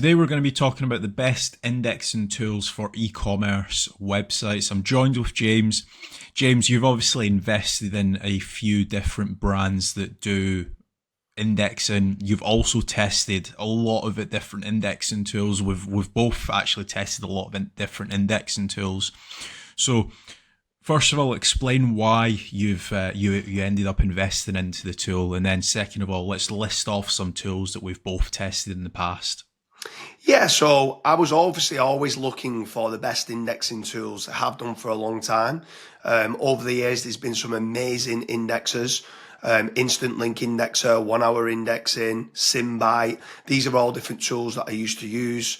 Today we're going to be talking about the best indexing tools for e-commerce websites. I'm joined with James. James, you've obviously invested in a few different brands that do indexing. You've also tested a lot of different indexing tools. We've both actually tested a lot of different indexing tools. So first of all, explain why you've you ended up investing into the tool, and then second of all, let's list off some tools that we've both tested in the past. Yeah, so I was obviously always looking for the best indexing tools. I have done for a long time. Over the years, there's been some amazing indexers. Instant Link Indexer, 1 Hour Indexing, SymBite. These are all different tools that I used to use.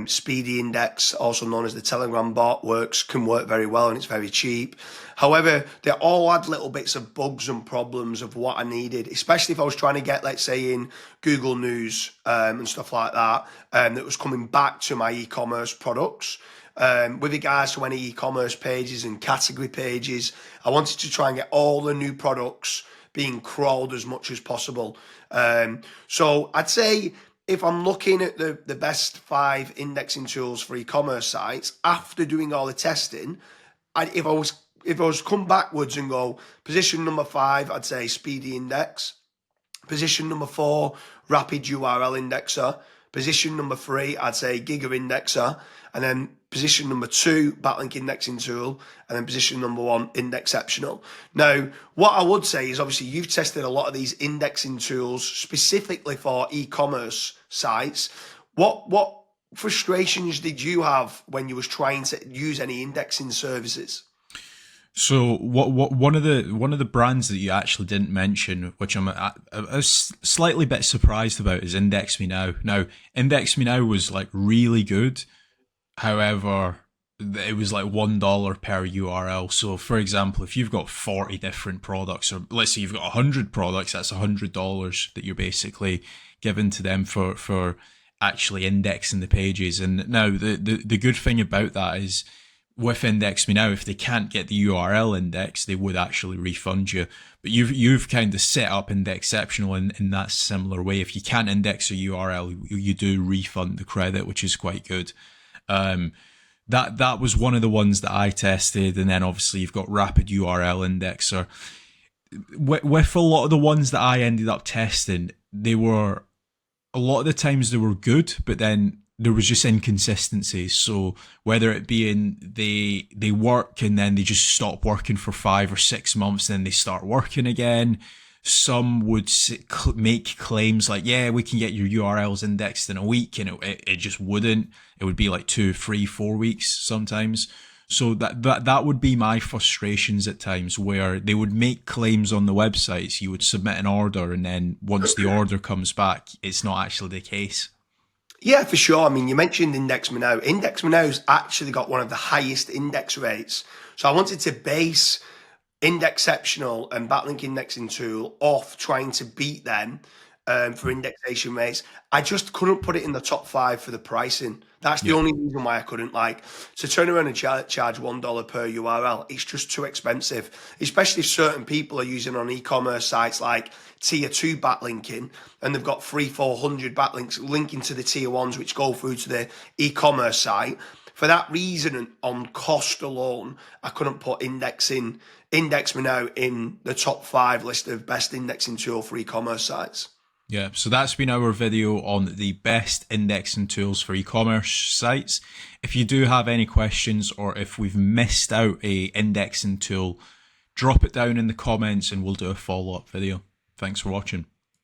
Speedy Index, also known as the Telegram bot, can work very well, and it's very cheap. However, they all had little bits of bugs and problems of what I needed, especially if I was trying to get, let's say, in Google News and stuff like that, that was coming back to my e-commerce products. With regards to any e-commerce pages and category pages, I wanted to try and get all the new products being crawled as much as possible. So I'd say if I'm looking at the best 5 indexing tools for e-commerce sites, after doing all the testing, if I was come backwards and go position number 5, I'd say Speedy Index. Position number 4, Rapid URL Indexer. Position number 3, I'd say Giga Indexer. And then position number 2, Backlink Indexing Tool. And then position number 1, Indexceptional. Now, what I would say is obviously you've tested a lot of these indexing tools specifically for e-commerce sites. What frustrations did you have when you was trying to use any indexing services? So one of the brands that you actually didn't mention, which I'm a slightly bit surprised about, is Index Me Now. Now, Index Me Now was like really good. However, it was like $1 per URL. So for example, if you've got 40 different products, or let's say you've got 100 products, that's $100 that you're basically giving to them for actually indexing the pages. And now the good thing about that is, with Index Me Now, if they can't get the URL index, they would actually refund you. But you've kind of set up Indexceptional in that similar way. If you can't index a URL, you do refund the credit, which is quite good. That was one of the ones that I tested, and then obviously you've got Rapid URL Indexer. With a lot of the ones that I ended up testing, a lot of the times they were good, but then there was just inconsistencies. So whether it be they work and then they just stop working for 5 or 6 months, then they start working again. Some would make claims like, yeah, we can get your URLs indexed in a week, and it just wouldn't. It would be like 2, 3, 4 weeks sometimes. So that would be my frustrations at times, where they would make claims on the websites. You would submit an order, and then once the order comes back, it's not actually the case. Yeah, for sure. I mean, you mentioned Index Me Now. Index Me Now's actually got one of the highest index rates. So I wanted to base Indexceptional and Backlink Indexing Tool off trying to beat them for indexation rates. I just couldn't put it in the top 5 for the pricing. That's the only reason why I couldn't. To turn around and charge $1 per URL, it's just too expensive, especially if certain people are using on e-commerce sites like tier 2 backlinking, and they've got 300-400 backlinks linking to the tier 1s, which go through to the e-commerce site. For that reason, and on cost alone, I couldn't put Index Me Now in the top 5 list of best indexing tool for e-commerce sites. Yeah, so that's been our video on the best indexing tools for e-commerce sites. If you do have any questions, or if we've missed out a indexing tool, drop it down in the comments and we'll do a follow-up video. Thanks for watching.